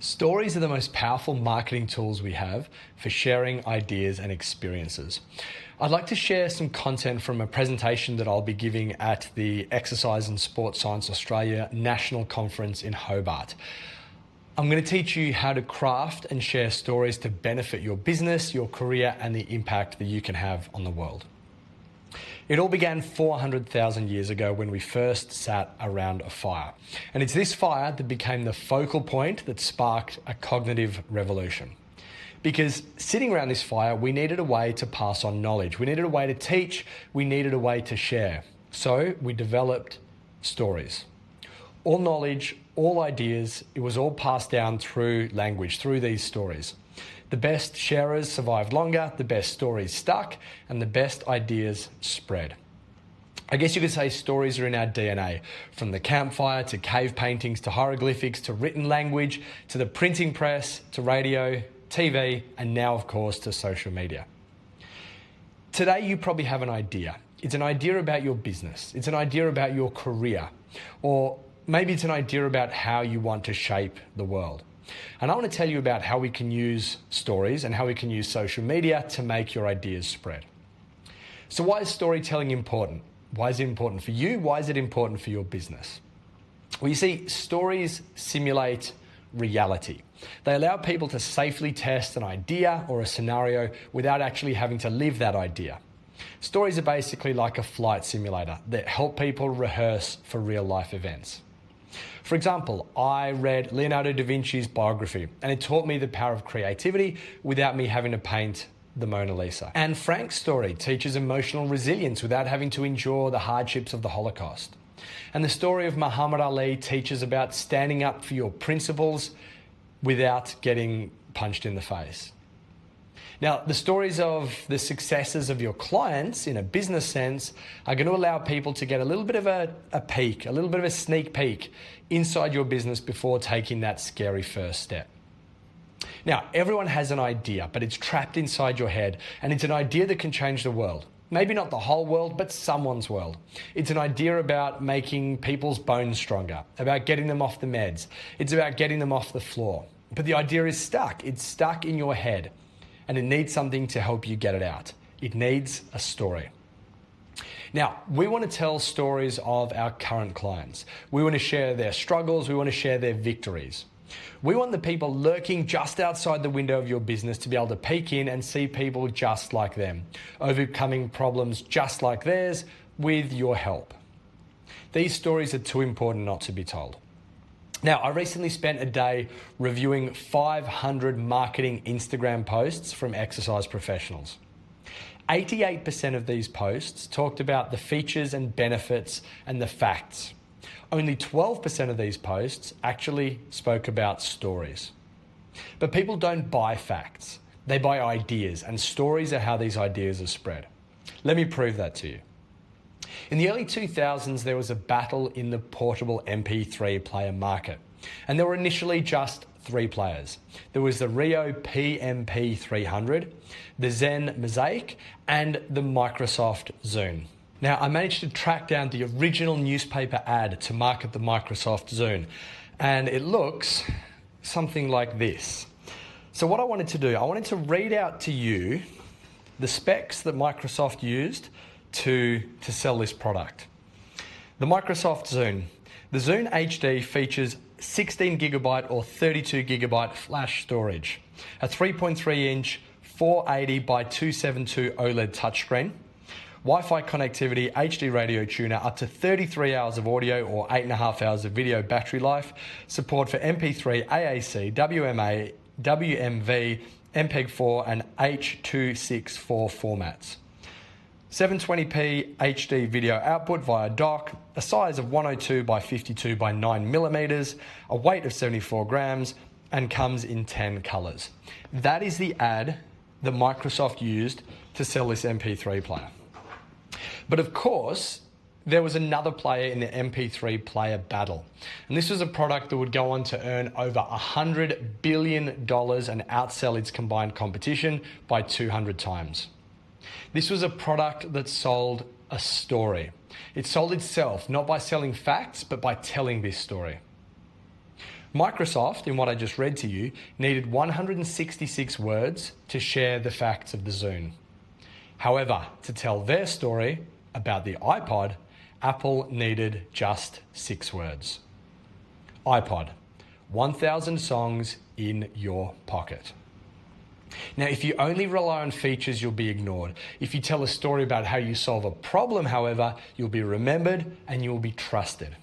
Stories are the most powerful marketing tools we have for sharing ideas and experiences. I'd like to share some content from a presentation that I'll be giving at the Exercise and Sports Science Australia National Conference in Hobart. I'm going to teach you how to craft and share stories to benefit your business, your career, and the impact that you can have on the world. It all began 400,000 years ago when we first sat around a fire. And it's this fire that became the focal point that sparked a cognitive revolution. Because sitting around this fire, we needed a way to pass on knowledge. We needed a way to teach. We needed a way to share. So we developed stories. All knowledge, all ideas, it was all passed down through language, through these stories. The best sharers survived longer, the best stories stuck, and the best ideas spread. I guess you could say stories are in our DNA, from the campfire to cave paintings to hieroglyphics to written language to the printing press to radio, TV, and now, of course, to social media. Today, you probably have an idea. It's an idea about your business. It's an idea about your career. Or maybe it's an idea about how you want to shape the world. And I want to tell you about how we can use stories and how we can use social media to make your ideas spread. So why is storytelling important? Why is it important for you? Why is it important for your business? Well, you see, stories simulate reality. They allow people to safely test an idea or a scenario without actually having to live that idea. Stories are basically like a flight simulator that help people rehearse for real life events. For example, I read Leonardo da Vinci's biography, and it taught me the power of creativity without me having to paint the Mona Lisa. And Frank's story teaches emotional resilience without having to endure the hardships of the Holocaust. And the story of Muhammad Ali teaches about standing up for your principles without getting punched in the face. Now, the stories of the successes of your clients in a business sense are going to allow people to get a little bit of a peek, a little bit of a sneak peek inside your business before taking that scary first step. Now, everyone has an idea, but it's trapped inside your head, and it's an idea that can change the world. Maybe not the whole world, but someone's world. It's an idea about making people's bones stronger, about getting them off the meds. It's about getting them off the floor. But the idea is stuck. It's stuck in your head. And it needs something to help you get it out. It needs a story. Now, we want to tell stories of our current clients. We want to share their struggles. We want to share their victories. We want the people lurking just outside the window of your business to be able to peek in and see people just like them, overcoming problems just like theirs with your help. These stories are too important not to be told. Now, I recently spent a day reviewing 500 marketing Instagram posts from exercise professionals. 88% of these posts talked about the features and benefits and the facts. Only 12% of these posts actually spoke about stories. But people don't buy facts. They buy ideas, and stories are how these ideas are spread. Let me prove that to you. In the early 2000s, there was a battle in the portable MP3 player market, and there were initially just three players. There was the Rio PMP 300, the Zen Mosaic, and the Microsoft Zune. Now, I managed to track down the original newspaper ad to market the Microsoft Zune, and it looks something like this. So what I wanted to do, I wanted to read out to you the specs that Microsoft used to sell this product. The Microsoft Zune. The Zune HD features 16 gigabyte or 32 gigabyte flash storage, a 3.3 inch 480 by 272 OLED touchscreen, Wi-Fi connectivity, HD radio tuner, up to 33 hours of audio or 8.5 hours of video battery life, support for MP3, AAC, WMA, WMV, MPEG-4 and H.264 formats. 720p HD video output via dock, a size of 102 by 52 by 9 millimeters, a weight of 74 grams, and comes in 10 colors. That is the ad that Microsoft used to sell this MP3 player. But of course, there was another player in the MP3 player battle. And this was a product that would go on to earn over $100 billion and outsell its combined competition by 200 times. This was a product that sold a story. It sold itself, not by selling facts, but by telling this story. Microsoft, in what I just read to you, needed 166 words to share the facts of the Zune. However, to tell their story about the iPod, Apple needed just 6 words. iPod, 1,000 songs in your pocket. Now, if you only rely on features, you'll be ignored. If you tell a story about how you solve a problem, however, you'll be remembered and you'll be trusted.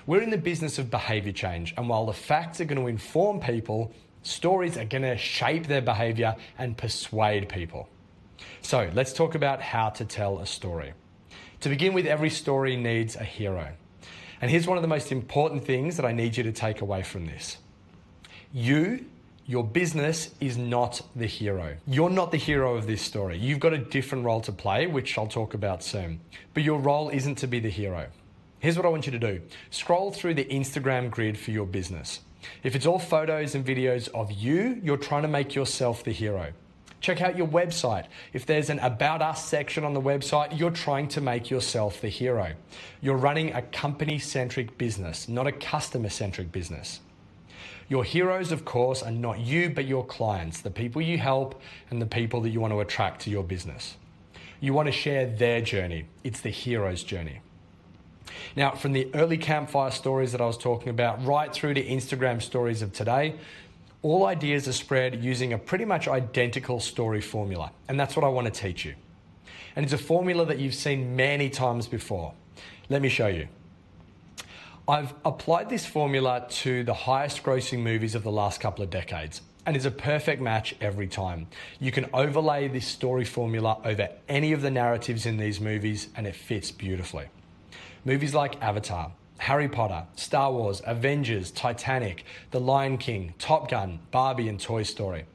We're in the business of behavior change, and while the facts are going to inform people, stories are going to shape their behavior and persuade people. So let's talk about how to tell a story. To begin with, every story needs a hero. And here's one of the most important things that I need you to take away from this. Your business is not the hero. You're not the hero of this story. You've got a different role to play, which I'll talk about soon. But your role isn't to be the hero. Here's what I want you to do. Scroll through the Instagram grid for your business. If it's all photos and videos of you, you're trying to make yourself the hero. Check out your website. If there's an About Us section on the website, you're trying to make yourself the hero. You're running a company-centric business, not a customer-centric business. Your heroes, of course, are not you, but your clients, the people you help and the people that you want to attract to your business. You want to share their journey. It's the hero's journey. Now, from the early campfire stories that I was talking about right through to Instagram stories of today, all ideas are spread using a pretty much identical story formula. And that's what I want to teach you. And it's a formula that you've seen many times before. Let me show you. I've applied this formula to the highest grossing movies of the last couple of decades, and it's a perfect match every time. You can overlay this story formula over any of the narratives in these movies, and it fits beautifully. Movies like Avatar, Harry Potter, Star Wars, Avengers, Titanic, The Lion King, Top Gun, Barbie, and Toy Story.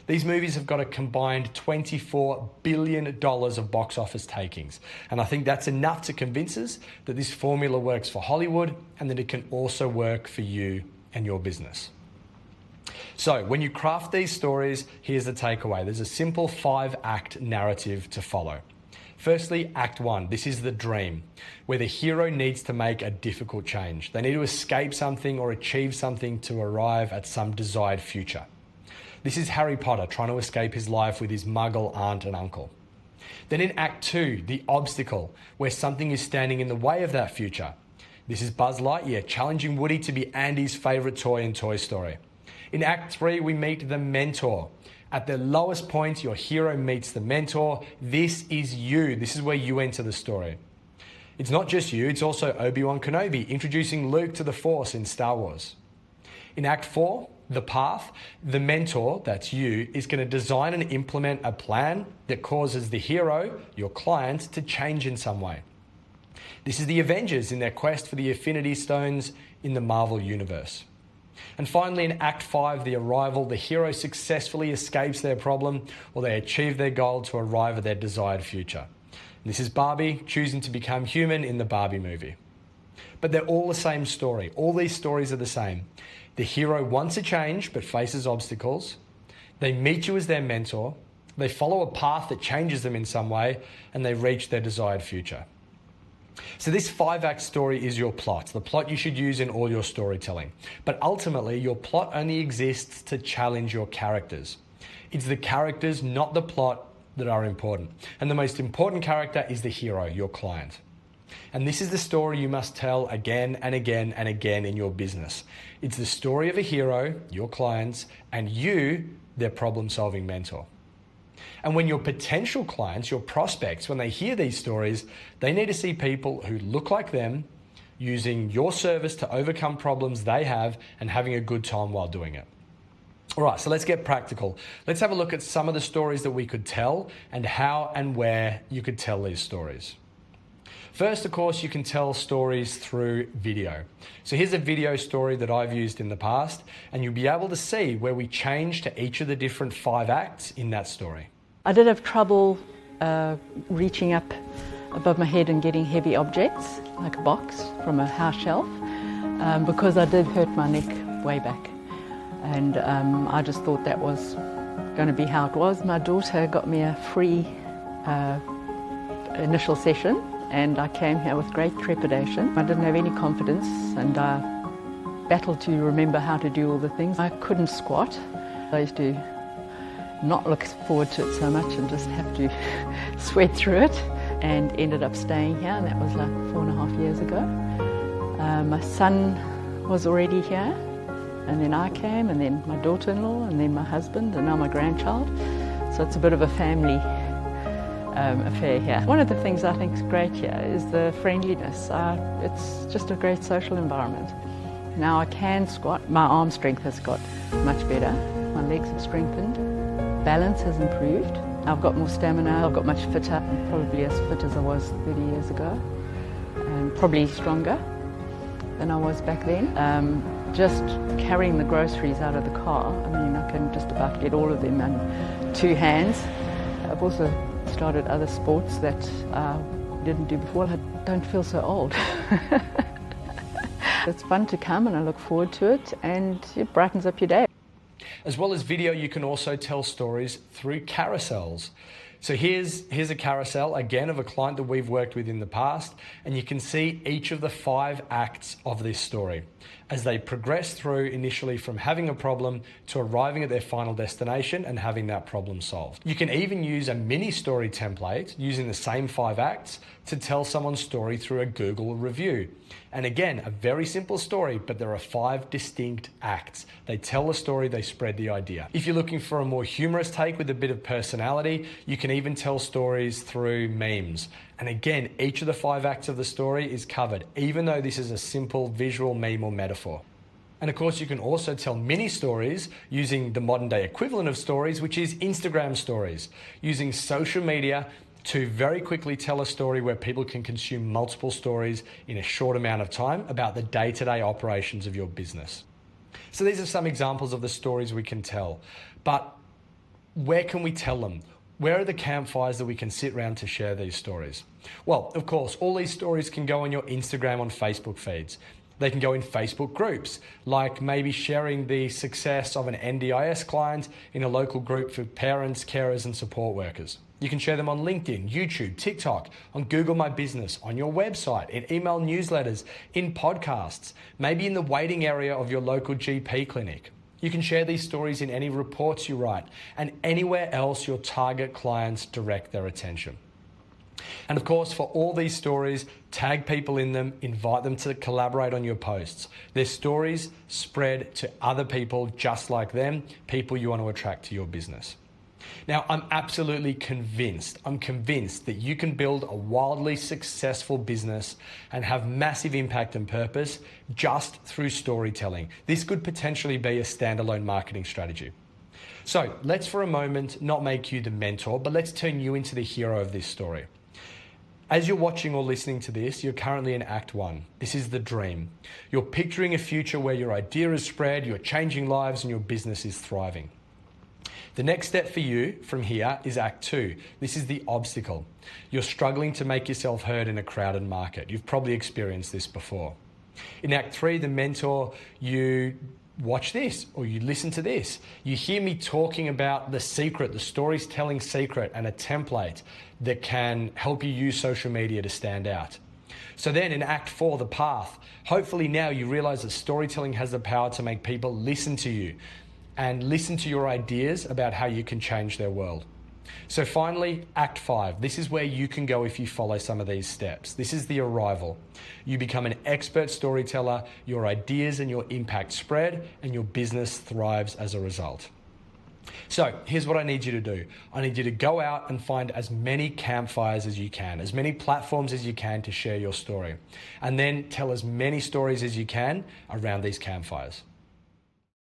These movies have got a combined $24 billion of box office takings. And I think that's enough to convince us that this formula works for Hollywood and that it can also work for you and your business. So when you craft these stories, here's the takeaway. There's a simple 5-act narrative to follow. Firstly, Act 1. This is the dream, where the hero needs to make a difficult change. They need to escape something or achieve something to arrive at some desired future. This is Harry Potter trying to escape his life with his muggle aunt and uncle. Then in Act 2, the obstacle, where something is standing in the way of that future. This is Buzz Lightyear challenging Woody to be Andy's favourite toy in Toy Story. In Act 3, we meet the mentor. At the lowest point, your hero meets the mentor. This is you. This is where you enter the story. It's not just you, it's also Obi-Wan Kenobi introducing Luke to the Force in Star Wars. In Act 4, the path, the mentor, that's you, is going to design and implement a plan that causes the hero, your client, to change in some way. This is the Avengers in their quest for the Infinity Stones in the Marvel Universe. And finally, in Act 5, the arrival, the hero successfully escapes their problem or they achieve their goal to arrive at their desired future. This is Barbie choosing to become human in the Barbie movie. But they're all the same story. All these stories are the same. The hero wants a change but faces obstacles. They meet you as their mentor. They follow a path that changes them in some way and they reach their desired future. So this 5-act story is your plot, the plot you should use in all your storytelling. But ultimately, your plot only exists to challenge your characters. It's the characters, not the plot, that are important. And the most important character is the hero, your client. And this is the story you must tell again and again and again in your business. It's the story of a hero, your clients, and you, their problem-solving mentor. And when your potential clients, your prospects, when they hear these stories, they need to see people who look like them, using your service to overcome problems they have and having a good time while doing it. All right, so let's get practical. Let's have a look at some of the stories that we could tell and how and where you could tell these stories. First, of course, you can tell stories through video. So here's a video story that I've used in the past, and you'll be able to see where we change to each of the different 5 acts in that story. I did have trouble reaching up above my head and getting heavy objects, like a box from a house shelf, because I did hurt my neck way back. And I just thought that was going to be how it was. My daughter got me a free initial session, and I came here with great trepidation. I didn't have any confidence, and I battled to remember how to do all the things. I couldn't squat. I used to not look forward to it so much and just have to sweat through it, and ended up staying here, and that was like 4.5 years ago. My son was already here, and then I came, and then my daughter-in-law, and then my husband, and now my grandchild. So it's a bit of a family affair here. One of the things I think is great here is the friendliness. It's just a great social environment. Now I can squat. My arm strength has got much better. My legs have strengthened. Balance has improved. I've got more stamina. I've got much fitter. I'm probably as fit as I was 30 years ago, and probably stronger than I was back then. Just carrying the groceries out of the car, I mean, I can just about get all of them in 2 hands. I've also started other sports that I didn't do before. I don't feel so old. It's fun to come, and I look forward to it, and it brightens up your day. As well as video, you can also tell stories through carousels. So here's a carousel, again, of a client that we've worked with in the past, and you can see each of the 5 acts of this story as they progress through, initially from having a problem to arriving at their final destination and having that problem solved. You can even use a mini story template using the same 5 acts to tell someone's story through a Google review. And again, a very simple story, but there are 5 distinct acts. They tell the story, they spread the idea. If you're looking for a more humorous take with a bit of personality, you can even tell stories through memes. And again, each of the 5 acts of the story is covered, even though this is a simple visual meme or metaphor. And of course, you can also tell mini stories using the modern day equivalent of stories, which is Instagram stories, using social media to very quickly tell a story where people can consume multiple stories in a short amount of time about the day-to-day operations of your business. So these are some examples of the stories we can tell, but where can we tell them? Where are the campfires that we can sit around to share these stories? Well, of course, all these stories can go on your Instagram and Facebook feeds. They can go in Facebook groups, like maybe sharing the success of an NDIS client in a local group for parents, carers, and support workers. You can share them on LinkedIn, YouTube, TikTok, on Google My Business, on your website, in email newsletters, in podcasts, maybe in the waiting area of your local GP clinic. You can share these stories in any reports you write and anywhere else your target clients direct their attention. And of course, for all these stories, tag people in them, invite them to collaborate on your posts. Their stories spread to other people just like them, people you want to attract to your business. Now, I'm absolutely convinced that you can build a wildly successful business and have massive impact and purpose just through storytelling. This could potentially be a standalone marketing strategy. So let's for a moment not make you the mentor, but let's turn you into the hero of this story. As you're watching or listening to this, you're currently in Act 1. This is the dream. You're picturing a future where your idea is spread, you're changing lives, and your business is thriving. The next step for you from here is Act 2. This is the obstacle. You're struggling to make yourself heard in a crowded market. You've probably experienced this before. In Act 3, the mentor, you watch this or you listen to this. You hear me talking about the secret, the storytelling secret, and a template that can help you use social media to stand out. So then in Act 4, the path, hopefully now you realize that storytelling has the power to make people listen to you and listen to your ideas about how you can change their world. So finally, Act 5. This is where you can go if you follow some of these steps. This is the arrival. You become an expert storyteller, your ideas and your impact spread, and your business thrives as a result. So here's what I need you to do. I need you to go out and find as many campfires as you can, as many platforms as you can to share your story, and then tell as many stories as you can around these campfires.